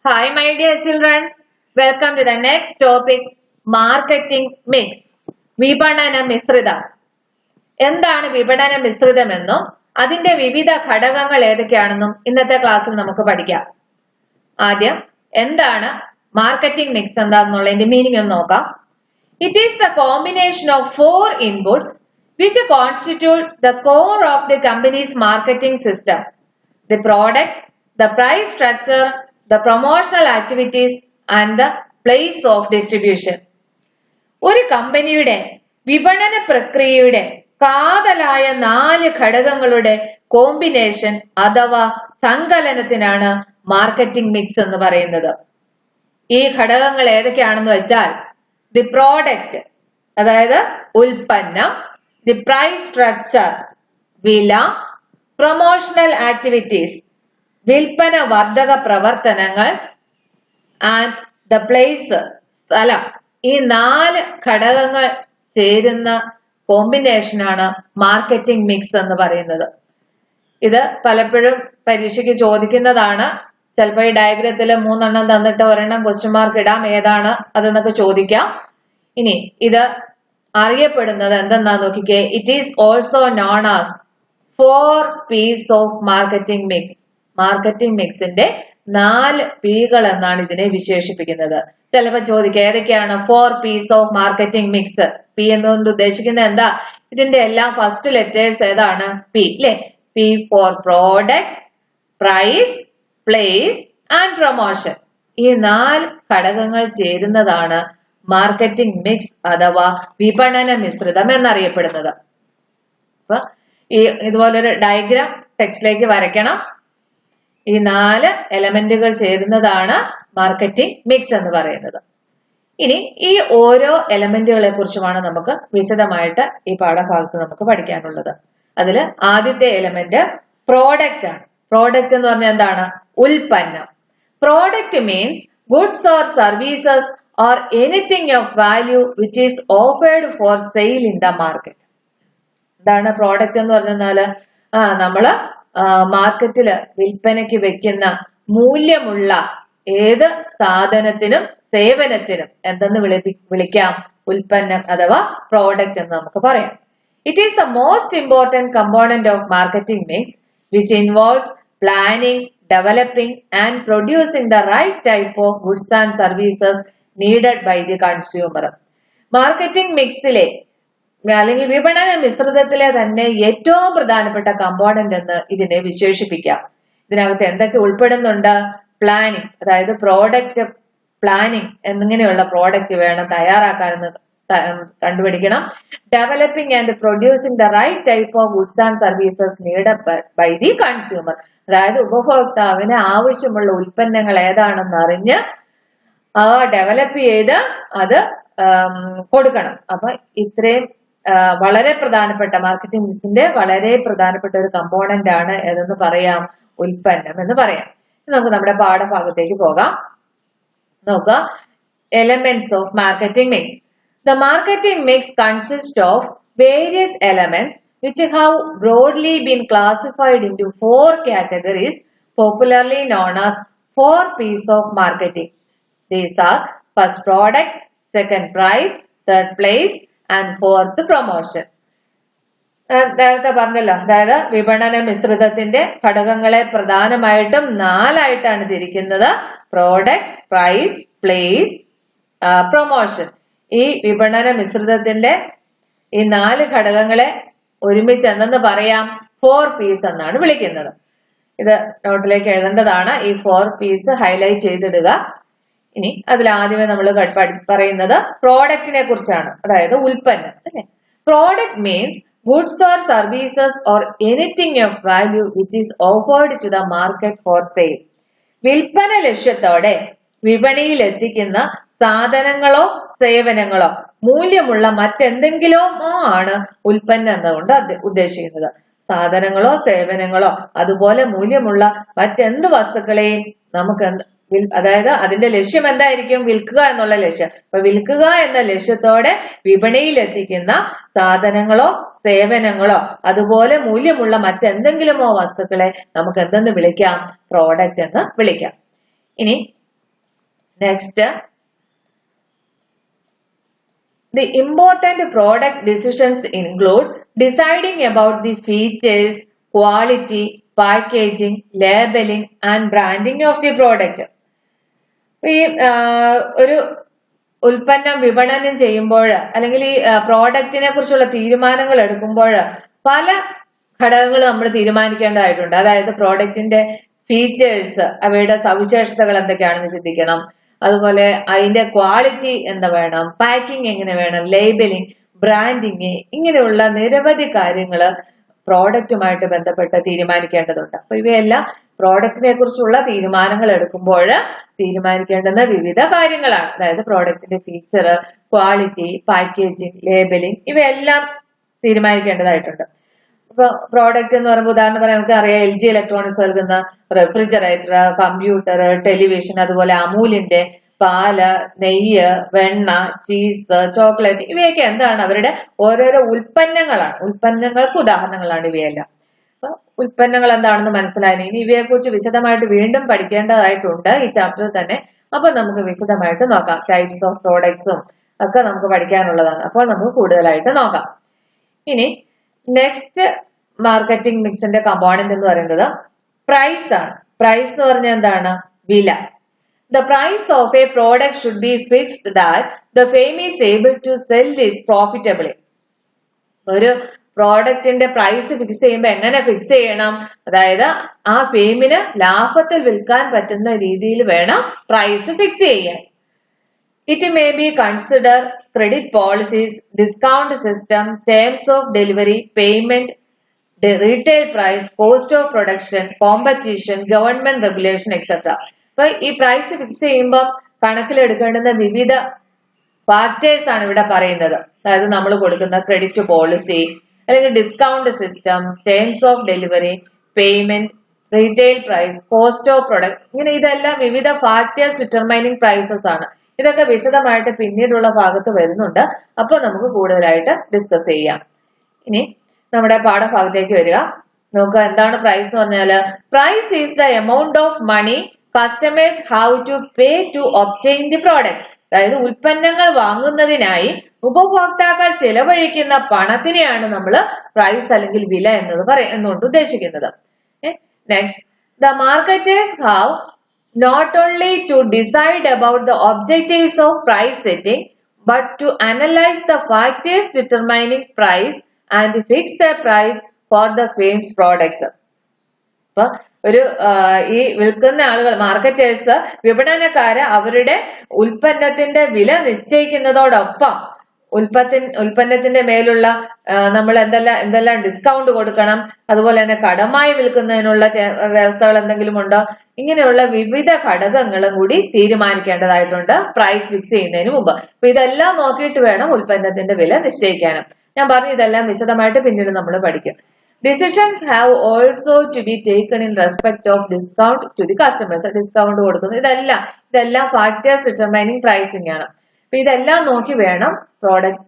Hi, my dear children. Welcome to the next topic, marketing mix. വിപണന മിശ്രിതം. എന്താണ് വിപണന മിശ്രിതമെന്നും അതിന്റെ വിവിധ ഘടകങ്ങൾ ഏതൊക്കെയാണെന്നും ഇന്നത്തെ ക്ലാസ്സിൽ നമുക്ക് പഠിക്കാം. ആദ്യം എന്താണ് മാർക്കറ്റിംഗ് മിക്സ് എന്താണെന്നുള്ളതിന്റെ മീനിങ് ഒന്ന് നോക്കാം. It is the combination of four inputs which constitute the core of the company's marketing system: the product, the price structure, the promotional activities and the place of distribution. ഒരു കമ്പനിയുടെ വിപണന പ്രക്രിയയുടെ കാതലായ 4 ഘടകങ്ങളുടെ combination അഥവാ സങ്കലനത്തിനാണ് marketing mix എന്ന് പറയുന്നത്. ഈ ഘടകങ്ങൾ ഏതൊക്കെയാണെന്ന് വെച്ചാൽ ദി പ്രോഡക്റ്റ്, അതായത് ഉൽപ്പന്നം, ദി പ്രൈസ് സ്ട്രക്ചർ വില, പ്രൊമോഷണൽ ആക്ടിവിറ്റീസ് വിൽപ്പന വർദ്ധക പ്രവർത്തനങ്ങൾ, ആൻഡ് ദ പ്ലേസ് സ്ഥലം. ഈ 4 ഘടകങ്ങൾ ചേരുന്ന കോമ്പിനേഷനാണ് മാർക്കറ്റിംഗ് മിക്സ് എന്ന് പറയുന്നത്. ഇത് പലപ്പോഴും പരീക്ഷയ്ക്ക് ചോദിക്കുന്നതാണ്. ചിലപ്പോൾ ഈ ഡയഗ്രത്തിൽ 3 എണ്ണം തന്നിട്ട് ഒരെണ്ണം ക്വസ്റ്റ്യൻ മാർക്ക് ഇടാം, ഏതാണ് അതെന്നൊക്കെ ചോദിക്കാം. ഇനി ഇത് അറിയപ്പെടുന്നത് എന്തെന്നാ നോക്കിക്കേ. It is also known as 4 P's of marketing mix. Marketing മിക്സിന്റെ 4 Pകൾ എന്നാണ് ഇതിനെ വിശേഷിപ്പിക്കുന്നത്. ചിലപ്പോൾ ചോദിക്കുക ഏതൊക്കെയാണ് 4 P's of marketing mix. P എന്നുകൊണ്ട് ഉദ്ദേശിക്കുന്നത് എന്താ? ഇതിന്റെ എല്ലാം ഫസ്റ്റ് ലെറ്റേഴ്സ് ഏതാണ്? പി അല്ലെ. P for product, price, place and promotion. ഈ 4 ഘടകങ്ങൾ ചേരുന്നതാണ് മാർക്കറ്റിംഗ് മിക്സ് അഥവാ വിപണന മിശ്രിതം എന്നറിയപ്പെടുന്നത്. അപ്പൊ ഇതുപോലൊരു ഡയഗ്രാം ടെക്സ്റ്റിലേക്ക് വരയ്ക്കണം. ഈ 4 എലമെന്റുകൾ ചേരുന്നതാണ് മാർക്കറ്റിംഗ് മിക്സ് എന്ന് പറയുന്നത്. ഇനി ഈ ഓരോ എലമെന്റുകളെ കുറിച്ചുമാണ് നമുക്ക് വിശദമായിട്ട് ഈ പാഠഭാഗത്ത് നമുക്ക് പഠിക്കാനുള്ളത്. അതിൽ ആദ്യത്തെ എലമെന്റ് പ്രോഡക്റ്റ് ആണ്. പ്രോഡക്റ്റ് എന്ന് പറഞ്ഞാൽ എന്താണ്? ഉൽപ്പന്നം. Product means goods or services or anything of value which is offered for sale in the market. എന്താണ് പ്രോഡക്റ്റ് എന്ന് പറഞ്ഞാല് നമ്മള് മാർക്കറ്റില് വിൽപ്പനയ്ക്ക് വെക്കുന്ന മൂല്യമുള്ള ഏത് സാധനത്തിനും സേവനത്തിനും എന്തെന്ന് വിളിക്കാം? ഉൽപ്പന്നം അഥവാ പ്രോഡക്റ്റ് എന്ന് നമുക്ക് പറയാം. It is the most important component of marketing mix which involves planning, developing and producing the right type of goods and services needed by the consumer. Marketing മിക്സിലെ അല്ലെങ്കിൽ വിപണന മിശ്രിതത്തിലെ തന്നെ ഏറ്റവും പ്രധാനപ്പെട്ട കമ്പോണന്റ് എന്ന് ഇതിനെ വിശേഷിപ്പിക്കാം. ഇതിനകത്ത് എന്തൊക്കെ ഉൾപ്പെടുന്നുണ്ട്? പ്ലാനിങ്, അതായത് പ്രോഡക്റ്റ് പ്ലാനിങ്, എന്നിങ്ങനെയുള്ള പ്രോഡക്റ്റ് വേണം തയ്യാറാക്കാനെന്ന് കണ്ടുപിടിക്കണം. Developing and producing the right type of goods and services needed by the consumer. അതായത് ഉപഭോക്താവിന് ആവശ്യമുള്ള ഉൽപ്പന്നങ്ങൾ ഏതാണെന്ന് അറിഞ്ഞ് ഡെവലപ്പ് ചെയ്ത് അത് കൊടുക്കണം. അപ്പൊ ഇത്രയും വളരെ പ്രധാനപ്പെട്ട മാർക്കറ്റിംഗ് മിക്സിന്റെ വളരെ പ്രധാനപ്പെട്ട ഒരു കമ്പോണന്റ് ആണ് ഏതെന്ന് പറയാം? ഉൽപ്പന്നം എന്ന് പറയാം. നമുക്ക് നമ്മുടെ പാഠഭാഗത്തേക്ക് പോകാം. നോക്കുക, elements of marketing mix. The marketing mix consist of various elements which have broadly been classified into 4 categories popularly known as 4 P's of marketing. These are first product, second price, third place and fourth promotion. നേരത്തെ പറഞ്ഞല്ലോ, അതായത് വിപണന മിശ്രിതത്തിന്റെ ഘടകങ്ങളെ പ്രധാനമായിട്ടും 4 ആയിട്ടാണ് തിരിക്കുന്നത്: product, price, place, promotion. ഈ വിപണന മിശ്രിതത്തിന്റെ ഈ 4 ഘടകങ്ങളെ ഒരുമിച്ച് എന്തെന്ന് പറയാം? 4 P's എന്നാണ് വിളിക്കുന്നത്. ഇത് നോട്ടിലേക്ക് എഴുതേണ്ടതാണ്. ഈ 4 P's ഹൈലൈറ്റ് ചെയ്തിടുക. ഇനി അതിൽ ആദ്യമേ നമ്മൾ പറയുന്നത് പ്രോഡക്റ്റിനെ കുറിച്ചാണ്, അതായത് ഉൽപ്പന്നം അല്ലെ. Product means goods or services or anything of value which is offered to the market for sale. വിൽപ്പന ലക്ഷ്യത്തോടെ വിപണിയിൽ എത്തിക്കുന്ന സാധനങ്ങളോ സേവനങ്ങളോ മൂല്യമുള്ള മറ്റെന്തെങ്കിലോ ആണ് ഉൽപ്പന്നം എന്നതുകൊണ്ട് ഉദ്ദേശിക്കുന്നത്. സാധനങ്ങളോ സേവനങ്ങളോ അതുപോലെ മൂല്യമുള്ള മറ്റെന്ത് വസ്തുക്കളെയും നമുക്ക് അതായത് അതിന്റെ ലക്ഷ്യം എന്തായിരിക്കും? വിൽക്കുക എന്നുള്ള ലക്ഷ്യം. അപ്പൊ വിൽക്കുക എന്ന ലക്ഷ്യത്തോടെ വിപണിയിൽ എത്തിക്കുന്ന സാധനങ്ങളോ സേവനങ്ങളോ അതുപോലെ മൂല്യമുള്ള മറ്റെന്തെങ്കിലുമോ വസ്തുക്കളെ നമുക്ക് എന്തെന്ന് വിളിക്കാം? പ്രോഡക്റ്റ് എന്ന് വിളിക്കാം. ഇനി next, the important product decisions include deciding about the features, quality, packaging, labeling and branding of the product. ഈ ഒരു ഉൽപ്പന്നം വിപണനം ചെയ്യുമ്പോൾ അല്ലെങ്കിൽ ഈ പ്രോഡക്റ്റിനെ കുറിച്ചുള്ള തീരുമാനങ്ങൾ എടുക്കുമ്പോൾ പല ഘടകങ്ങൾ നമ്മൾ തീരുമാനിക്കേണ്ടതായിട്ടുണ്ട്. അതായത് പ്രോഡക്റ്റിന്റെ ഫീച്ചേഴ്സ്, അവയുടെ സവിശേഷതകൾ എന്തൊക്കെയാണെന്ന് ചിന്തിക്കണം. അതുപോലെ അതിന്റെ ക്വാളിറ്റി എന്താ വേണം, പാക്കിംഗ് എങ്ങനെ വേണം, ലേബലിംഗ്, ബ്രാൻഡിങ്, ഇങ്ങനെയുള്ള നിരവധി കാര്യങ്ങള് പ്രോഡക്റ്റുമായിട്ട് ബന്ധപ്പെട്ട് തീരുമാനിക്കേണ്ടതുണ്ട്. അപ്പൊ ഇവയെല്ലാം പ്രോഡക്റ്റിനെ കുറിച്ചുള്ള തീരുമാനങ്ങൾ എടുക്കുമ്പോൾ തീരുമാനിക്കേണ്ടുന്ന വിവിധ കാര്യങ്ങളാണ്. അതായത് പ്രോഡക്റ്റിന്റെ ഫീച്ചർ, ക്വാളിറ്റി, പാക്കേജിംഗ്, ലേബലിംഗ്, ഇവയെല്ലാം തീരുമാനിക്കേണ്ടതായിട്ടുണ്ട്. ഇപ്പൊ പ്രോഡക്റ്റ് എന്ന് പറയുമ്പോൾ ഉദാഹരണം പറയാൻ നമുക്ക് അറിയാം, LG ഇലക്ട്രോണിക്സ് നൽകുന്ന റെഫ്രിജറേറ്റർ, കമ്പ്യൂട്ടർ, ടെലിവിഷൻ, അതുപോലെ അമൂലിന്റെ പാല്, നെയ്യ്, വെണ്ണ, ചീസ്, ചോക്ലേറ്റ്, ഇവയൊക്കെ എന്താണ്? അവരുടെ ഓരോരോ ഉൽപ്പന്നങ്ങളാണ്. ഉൽപ്പന്നങ്ങൾക്ക് ഉദാഹരണങ്ങളാണ് ഇവയെല്ലാം. അപ്പൊ ഉൽപ്പന്നങ്ങൾ എന്താണെന്ന് മനസ്സിലായി. ഇനി ഇവയെ കുറിച്ച് വിശദമായിട്ട് വീണ്ടും പഠിക്കേണ്ടതായിട്ടുണ്ട് ഈ ചാപ്റ്ററിൽ തന്നെ. അപ്പൊ നമുക്ക് വിശദമായിട്ട് നോക്കാം. ടൈപ്സ് ഓഫ് പ്രോഡക്ട്സും ഒക്കെ നമുക്ക് പഠിക്കാനുള്ളതാണ്. അപ്പോൾ നമുക്ക് കൂടുതലായിട്ട് നോക്കാം. ഇനി നെക്സ്റ്റ് മാർക്കറ്റിംഗ് മിക്സിന്റെ കമ്പോണന്റ് എന്ന് പറയുന്നത് പ്രൈസ് ആണ്. പ്രൈസ് എന്ന് പറഞ്ഞാൽ എന്താണ്? വില. The price of a product should be fixed that the firm is able to sell this profitably. ഒരു പ്രോഡക്റ്റിന്റെ പ്രൈസ് ഫിക്സ് ചെയ്യുമ്പോൾ എങ്ങനെ ഫിക്സ് ചെയ്യണം? അതായത് ആ ഫേമിന് ലാഭത്തിൽ വിൽക്കാൻ പറ്റുന്ന രീതിയിൽ വേണം പ്രൈസ് ഫിക്സ് ചെയ്യാൻ. It may be considered credit policies, discount system, terms of delivery, payment, retail price, cost of production, competition, government regulation, etc. അപ്പൊ ഈ പ്രൈസ് ഫിക്സ് ചെയ്യുമ്പോൾ കണക്കിലെടുക്കേണ്ടുന്ന വിവിധ ഫാക്ടേഴ്സ് ആണ് ഇവിടെ പറയുന്നത്. അതായത് നമ്മൾ കൊടുക്കുന്ന ക്രെഡിറ്റ് പോളിസി, അല്ലെങ്കിൽ discount system, terms of delivery, payment, retail price, cost of product, ഇങ്ങനെ ഇതെല്ലാം വിവിധ ഫാക്ടേഴ്സ് ഡിറ്റർമൈനിങ് പ്രൈസസ് ആണ്. ഇതൊക്കെ വിശദമായിട്ട് പിന്നീടുള്ള ഭാഗത്ത് വരുന്നുണ്ട്. അപ്പൊ നമുക്ക് കൂടുതലായിട്ട് ഡിസ്കസ് ചെയ്യാം. ഇനി നമ്മുടെ പാഠഭാഗത്തേക്ക് വരിക. നോക്കുക, എന്താണ് പ്രൈസ് എന്ന് പറഞ്ഞാല്? Price is the amount of money customers have to pay to obtain the product. അതായത് ഉൽപ്പന്നങ്ങൾ വാങ്ങുന്നതിനായി ഉപഭോക്താക്കൾ ചെലവഴിക്കുന്ന പണത്തിനെയാണ് നമ്മൾ പ്രൈസ് അല്ലെങ്കിൽ വില എന്നുകൊണ്ട് ഉദ്ദേശിക്കുന്നത്. Next, the marketers have not only to decide about the objectives of price setting, but to analyze the factors determining price and fix a price for the firm's products. അപ്പൊ ഒരു ഈ വിൽക്കുന്ന ആളുകൾ, മാർക്കറ്റേഴ്സ്, വിപണനക്കാര് അവരുടെ ഉൽപ്പന്നത്തിന്റെ വില നിശ്ചയിക്കുന്നതോടൊപ്പം ഉൽപ്പന്നത്തിന്റെ മേലുള്ള നമ്മൾ എന്തെല്ലാം ഡിസ്കൗണ്ട് കൊടുക്കണം, അതുപോലെ തന്നെ കടമായി വിൽക്കുന്നതിനുള്ള വ്യവസ്ഥകൾ എന്തെങ്കിലും ഉണ്ടോ, ഇങ്ങനെയുള്ള വിവിധ ഘടകങ്ങളും കൂടി തീരുമാനിക്കേണ്ടതായിട്ടുണ്ട് പ്രൈസ് ഫിക്സ് ചെയ്യുന്നതിന് മുമ്പ്. അപ്പൊ ഇതെല്ലാം നോക്കിയിട്ട് വേണം ഉൽപ്പന്നത്തിന്റെ വില നിശ്ചയിക്കാനും. ഞാൻ പറഞ്ഞു ഇതെല്ലാം വിശദമായിട്ട് പിന്നീട് നമ്മൾ പഠിക്കും. Decisions have also to be taken in respect of discount to the customers. Discount കൊടുക്കുന്നു, ഇതെല്ലാം ഫാക്ടേഴ്സ് ഡിറ്റർമൈനിങ് പ്രൈസിംഗ് ആണ്. അപ്പൊ ഇതെല്ലാം നോക്കി വേണം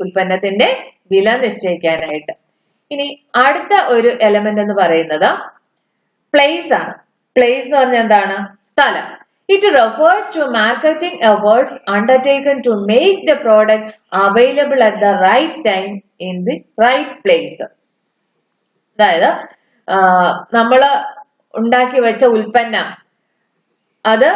ഉൽപ്പന്നത്തിന്റെ വില നിശ്ചയിക്കാനായിട്ട്. ഇനി അടുത്ത ഒരു എലമെന്റ് എന്ന് പറയുന്നത് പ്ലേസ് ആണ്. പ്ലേസ് എന്ന് പറഞ്ഞാൽ എന്താണ്? സ്ഥലം. It refers to marketing efforts undertaken to make the product available at the right time in the right place. അതായത് നമ്മള് ഉണ്ടാക്കി വെച്ച ഉൽപ്പന്നം അത്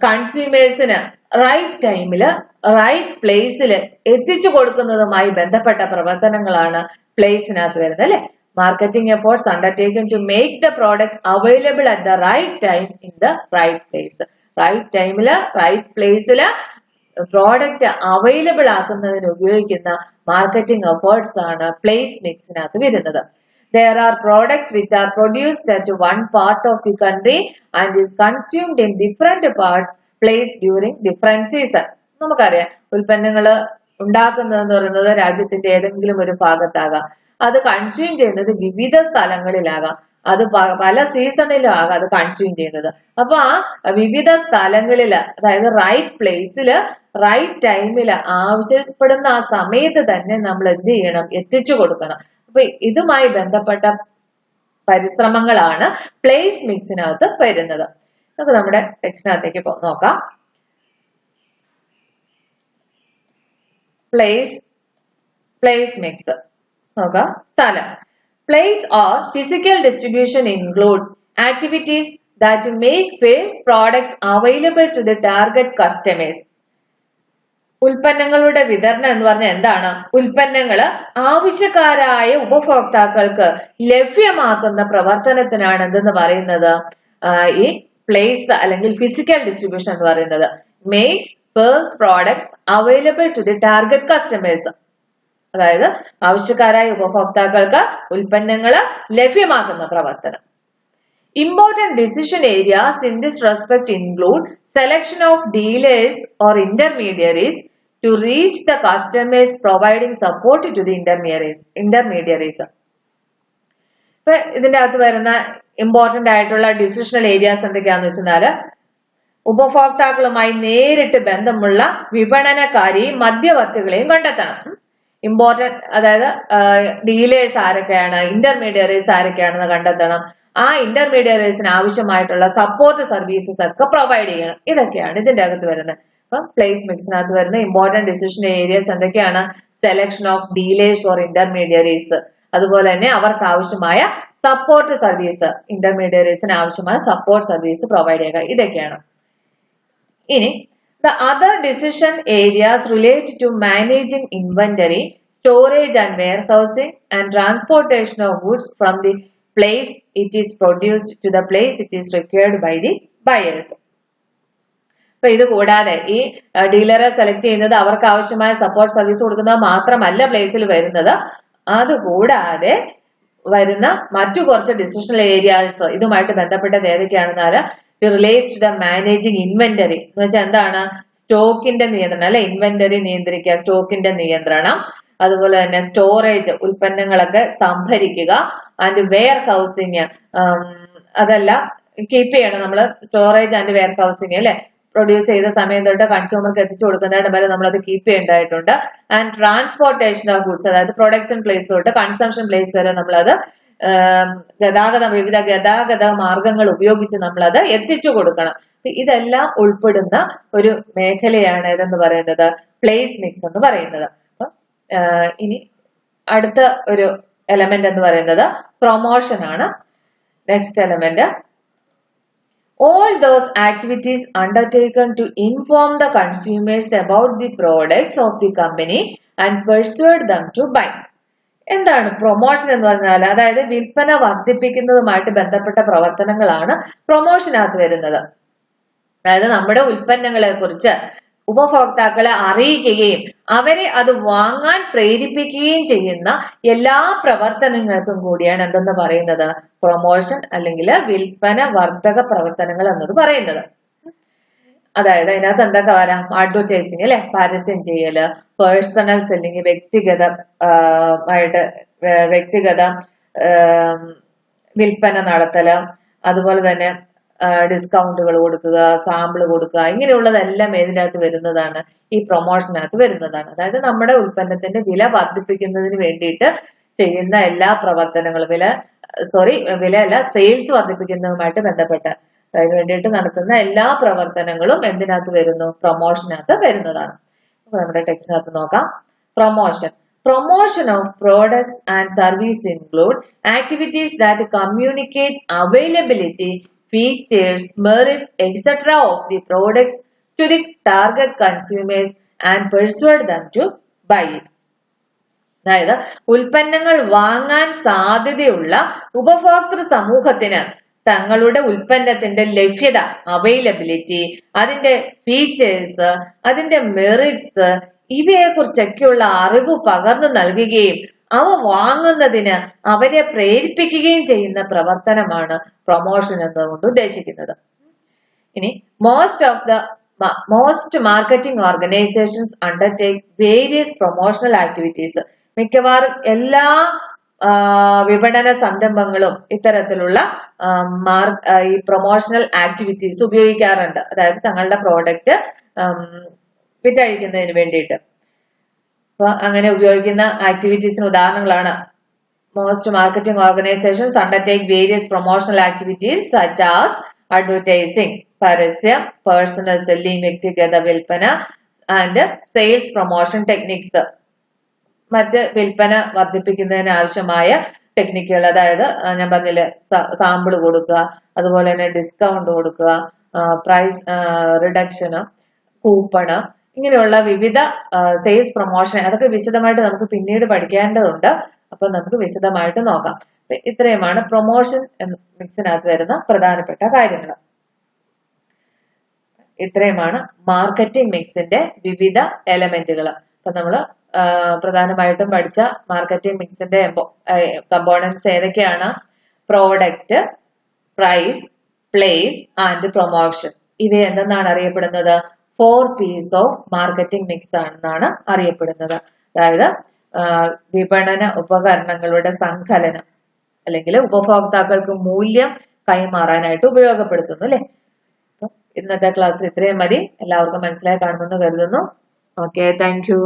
കൺസ്യൂമേഴ്സിന് റൈറ്റ് ടൈമില് റൈറ്റ് പ്ലേസില് എത്തിച്ചു കൊടുക്കുന്നതുമായി ബന്ധപ്പെട്ട പ്രവർത്തനങ്ങളാണ് പ്ലേസിനകത്ത് വരുന്നത്, അല്ലെ? Marketing efforts undertaken to make the product available at the right time in the right place. Right ടൈമില് റൈറ്റ് പ്ലേസില് പ്രോഡക്റ്റ് അവൈലബിൾ ആക്കുന്നതിന് ഉപയോഗിക്കുന്ന മാർക്കറ്റിംഗ് എഫേർട്സ് ആണ് പ്ലേസ് മിക്സിനകത്ത് വരുന്നത്. There are products which are produced at one part of the country and is consumed in different parts placed during different season. നമുക്കറിയാം, ഉൽപ്പന്നങ്ങൾ ഉണ്ടാക്കുന്നതെന്ന് പറയുന്നത് രാജ്യത്തിന്റെ ഏതെങ്കിലും ഒരു ഭാഗത്താകാം, അത് കൺസ്യൂം ചെയ്യുന്നത് വിവിധ സ്ഥലങ്ങളിലാകാം, അത് പല സീസണിലും ആകാം അത് കൺസ്യൂം ചെയ്യുന്നത്. അപ്പൊ ആ വിവിധ സ്ഥലങ്ങളില്, അതായത് റൈറ്റ് പ്ലേസില് റൈറ്റ് ടൈമില് ആവശ്യപ്പെടുന്ന ആ സമയത്ത് തന്നെ നമ്മൾ എന്ത് ചെയ്യണം? എത്തിച്ചു കൊടുക്കണം. അപ്പൊ ഇതുമായി ബന്ധപ്പെട്ട പരിശ്രമങ്ങളാണ് പ്ലേസ് മിക്സിനകത്ത് വരുന്നത്. നമുക്ക് നമ്മുടെ ടെക്സ്റ്റിനകത്തേക്ക് നോക്കാം. പ്ലേസ് മിക്സ് നോക്കാം. സ്ഥലം. Place or physical distribution include activities that make face products available to the target customers. ഉൽപ്പന്നങ്ങളുടെ വിതരണം എന്ന് പറഞ്ഞാൽ എന്താണ്? ഉൽപ്പന്നങ്ങള് ആവശ്യക്കാരായ ഉപഭോക്താക്കൾക്ക് ലഭ്യമാക്കുന്ന പ്രവർത്തനത്തിനാണ് എന്തെന്ന് പറയുന്നത്? ഈ പ്ലേസ് അല്ലെങ്കിൽ ഫിസിക്കൽ ഡിസ്ട്രിബ്യൂഷൻ എന്ന് പറയുന്നത്. മേക്സ് ഫേഴ്സ് products available to the target customers. അതായത് ആവശ്യക്കാരായ ഉപഭോക്താക്കൾക്ക് ഉൽപ്പന്നങ്ങള് ലഭ്യമാക്കുന്ന പ്രവർത്തനം. Important decision areas in this respect include selection of dealers or intermediaries to reach the customers, providing support to the intermediaries. ഇപ്പൊ ഇതിന്റെ അകത്ത് വരുന്ന ഇമ്പോർട്ടന്റ് ആയിട്ടുള്ള ഡിസിഷണൽ ഏരിയാസ് എന്തൊക്കെയാന്ന് വെച്ചാൽ ഉപഭോക്താക്കളുമായി നേരിട്ട് ബന്ധമുള്ള വിപണനക്കാരെയും മധ്യവർത്തികളെയും കണ്ടെത്തണം. ഇമ്പോർട്ടന്റ് അതായത് ഡീലേഴ്സ് ആരൊക്കെയാണ്, ഇന്റർമീഡിയറീസ് ആരൊക്കെയാണെന്ന് കണ്ടെത്തണം. ആ ഇന്റർമീഡിയറീസിന് ആവശ്യമായിട്ടുള്ള സപ്പോർട്ട് സർവീസസ് ഒക്കെ പ്രൊവൈഡ് ചെയ്യണം. ഇതൊക്കെയാണ് ഇതിന്റെ അകത്ത് വരുന്നത്. അപ്പം പ്ലേസ് മിക്സിനകത്ത് വരുന്ന ഇമ്പോർട്ടന്റ് ഡിസിഷൻ ഏരിയസ് എന്തൊക്കെയാണ്? Selection of dealers or intermediaries, അതുപോലെ തന്നെ അവർക്ക് ആവശ്യമായ സപ്പോർട്ട് സർവീസ്, ഇന്റർമീഡിയറീസിന് ആവശ്യമായ സപ്പോർട്ട് സർവീസ് പ്രൊവൈഡ് ചെയ്യുക. ഇതൊക്കെയാണ്. ഇനി the other decision areas relate to managing inventory, storage and warehousing, and transportation of goods from the place it is produced to the place it is required by the buyers. അപ്പൊ ഇത് കൂടാതെ ഈ ഡീലറെ select ചെയ്യുന്നത് അവർക്ക് ആവശ്യമായ support service കൊടുക്കുന്നത് മാത്രമല്ല പ്ലേസിൽ വരുന്നത്. അതുകൂടാതെ വരുന്ന മറ്റു കുറച്ച് ഡിസിഷണൽ ഏരിയാസ് ഇതുമായിട്ട് ബന്ധപ്പെട്ടത് ഏതൊക്കെയാണെന്നാൽ relates to the managing inventory എന്ന് വെച്ചാൽ എന്താണ്? സ്റ്റോക്കിന്റെ നിയന്ത്രണം അല്ലെ, ഇൻവെന്ററി നിയന്ത്രിക്കുക, സ്റ്റോക്കിന്റെ നിയന്ത്രണം, അതുപോലെ തന്നെ സ്റ്റോറേജ്, ഉൽപ്പന്നങ്ങളൊക്കെ സംഭരിക്കുക, ആൻഡ് വെയർ ഹൗസിങ്, അതല്ല കീപ്പ് ചെയ്യണം നമ്മൾ. സ്റ്റോറേജ് ആൻഡ് വെയർ ഹൗസിങ് അല്ലെ, പ്രൊഡ്യൂസ് ചെയ്ത സമയം തൊട്ട് കൺസ്യൂമർക്ക് എത്തിച്ചു കൊടുക്കുന്നതിന് വരെ നമ്മളത് കീപ്പ് ചെയ്യേണ്ടതായിട്ടുണ്ട്. ആൻഡ് ട്രാൻസ്പോർട്ടേഷൻ ഓഫ് ഗുഡ്സ്, അതായത് പ്രൊഡക്ഷൻ പ്ലേസ് തൊട്ട് കൺസംഷൻ പ്ലേസ് വരെ നമ്മളത് വിവിധ ഗതാഗത മാർഗങ്ങൾ ഉപയോഗിച്ച് നമ്മളത് എത്തിച്ചു കൊടുക്കണം. ഇതെല്ലാം ഉൾപ്പെടുന്ന ഒരു മേഖലയാണ് ഇതെന്ന് പറയുന്നത് പ്ലേസ് മിക്സ് എന്ന് പറയുന്നത്. ഇനി അടുത്ത ഒരു എലമെന്റ് എന്ന് പറയുന്നത് പ്രൊമോഷൻ ആണ്. Next element, all those activities undertaken to inform the consumers about the products of the company and persuade them to buy. എന്താണ് പ്രൊമോഷൻ എന്ന് പറഞ്ഞാൽ? അതായത് വിൽപ്പന വർദ്ധിപ്പിക്കുന്നതുമായിട്ട് ബന്ധപ്പെട്ട പ്രവർത്തനങ്ങളാണ് പ്രൊമോഷനകത്ത് വരുന്നത്. അതായത് നമ്മുടെ ഉൽപ്പന്നങ്ങളെ കുറിച്ച് ഉപഭോക്താക്കളെ അറിയിക്കുകയും അവരെ അത് വാങ്ങാൻ പ്രേരിപ്പിക്കുകയും ചെയ്യുന്ന എല്ലാ പ്രവർത്തനങ്ങൾക്കും കൂടിയാണ് എന്തെന്ന് പറയുന്നത്? പ്രൊമോഷൻ അല്ലെങ്കിൽ വിൽപ്പന വർദ്ധക പ്രവർത്തനങ്ങൾ എന്നത് പറയുന്നത്. അതായത് അതിനകത്ത് എന്തൊക്കെ വരാം? അഡ്വർടൈസിങ് അല്ലെ, പരസ്യം ചെയ്യല്, പേഴ്സണൽ സെല്ലിങ്, വ്യക്തിഗത വിൽപ്പന നടത്തല്, അതുപോലെ തന്നെ ഡിസ്കൗണ്ടുകൾ കൊടുക്കുക, സാമ്പിൾ കൊടുക്കുക, ഇങ്ങനെയുള്ളതെല്ലാം ഏതിനകത്ത് വരുന്നതാണ്? ഈ പ്രൊമോഷനകത്ത് വരുന്നതാണ്. അതായത് നമ്മുടെ ഉൽപ്പന്നത്തിന്റെ വില വർദ്ധിപ്പിക്കുന്നതിന് വേണ്ടിയിട്ട് ചെയ്യുന്ന എല്ലാ പ്രവർത്തനങ്ങളും, വിലയല്ല സെയിൽസ് വർദ്ധിപ്പിക്കുന്നതുമായിട്ട് ബന്ധപ്പെട്ട അതിന് വേണ്ടിയിട്ട് നടത്തുന്ന എല്ലാ പ്രവർത്തനങ്ങളും എന്തിനകത്ത് വരുന്നു? പ്രൊമോഷനകത്ത് വരുന്നതാണ്. അപ്പൊ നമ്മുടെ ടെക്സ്റ്റിനകത്ത് നോക്കാം. Promotion of products and service include activities that communicate availability, features, merits, etc. of the products to the target consumers and persuade them to buy it. അതായത് ഉൽപ്പന്നങ്ങൾ വാങ്ങാൻ സാധ്യതയുള്ള ഉപഭോക്തൃ സമൂഹത്തിന് തങ്ങളുടെ ഉൽപ്പന്നത്തിന്റെ ലഭ്യത, അവൈലബിലിറ്റി, അതിന്റെ ഫീച്ചേഴ്സ്, അതിന്റെ മെറിറ്റ്സ്, ഇവയെ കുറിച്ചൊക്കെയുള്ള അറിവ് പകർന്നു നൽകുകയും അവ വാങ്ങുന്നതിന് അവരെ പ്രേരിപ്പിക്കുകയും ചെയ്യുന്ന പ്രവർത്തനമാണ് പ്രൊമോഷൻ എന്നതുകൊണ്ട് ഉദ്ദേശിക്കുന്നത്. ഇനി most marketing organisations undertake various promotional activities. മിക്കവാറും എല്ലാ വിപണന സംരംഭങ്ങളും ഇത്തരത്തിലുള്ള ഈ പ്രൊമോഷണൽ ആക്ടിവിറ്റീസ് ഉപയോഗിക്കാറുണ്ട്. അതായത് തങ്ങളുടെ പ്രോഡക്റ്റ് വിറ്റഴിക്കുന്നതിന് വേണ്ടിയിട്ട്. അപ്പൊ അങ്ങനെ ഉപയോഗിക്കുന്ന ആക്ടിവിറ്റീസിന് ഉദാഹരണങ്ങളാണ് most marketing organisations undertake various promotional activities such as advertising, പരസ്യം, പേഴ്സണൽ സെല്ലിംഗ്, വ്യക്തിഗത വിൽപ്പന, ആൻഡ് സെയിൽസ് പ്രൊമോഷൻ ടെക്നിക്സ്. മറ്റ് വിൽപ്പന വർദ്ധിപ്പിക്കുന്നതിന് ആവശ്യമായ ടെക്നിക്കുകൾ, അതായത് ഞാൻ പറഞ്ഞില്ലേ, സാമ്പിൾ കൊടുക്കുക, അതുപോലെ തന്നെ ഡിസ്കൗണ്ട് കൊടുക്കുക, പ്രൈസ് റിഡക്ഷന്, കൂപ്പണ്, ഇങ്ങനെയുള്ള വിവിധ സെയിൽസ് പ്രൊമോഷൻ, അതൊക്കെ വിശദമായിട്ട് നമുക്ക് പിന്നീട് പഠിക്കേണ്ടതുണ്ട്. അപ്പൊ നമുക്ക് വിശദമായിട്ട് നോക്കാം. ഇത്രയുമാണ് പ്രൊമോഷൻ മിക്സിനകത്ത് വരുന്ന പ്രധാനപ്പെട്ട കാര്യങ്ങൾ. ഇത്രയുമാണ് മാർക്കറ്റിംഗ് മിക്സിന്റെ വിവിധ എലമെന്റുകൾ. അപ്പൊ നമ്മള് പ്രധാനമായിട്ടും പഠിച്ച മാർക്കറ്റിംഗ് മിക്സിന്റെ കമ്പോണൻസ് ഏതൊക്കെയാണ്? Product, price, place and promotion. ഇവ എന്തെന്നാണ് അറിയപ്പെടുന്നത്? 4 P's ഓഫ് മാർക്കറ്റിംഗ് മിക്സ് ആണെന്നാണ് അറിയപ്പെടുന്നത്. അതായത് വിപണന ഉപകരണങ്ങളുടെ സങ്കലനം, അല്ലെങ്കിൽ ഉപഭോക്താക്കൾക്ക് മൂല്യം കൈമാറാനായിട്ട് ഉപയോഗപ്പെടുത്തുന്നു, അല്ലെ? ഇന്നത്തെ ക്ലാസ്സിൽ ഇത്രയും മതി. എല്ലാവർക്കും മനസ്സിലായി കാണുമെന്ന് കരുതുന്നു. Okay, thank you.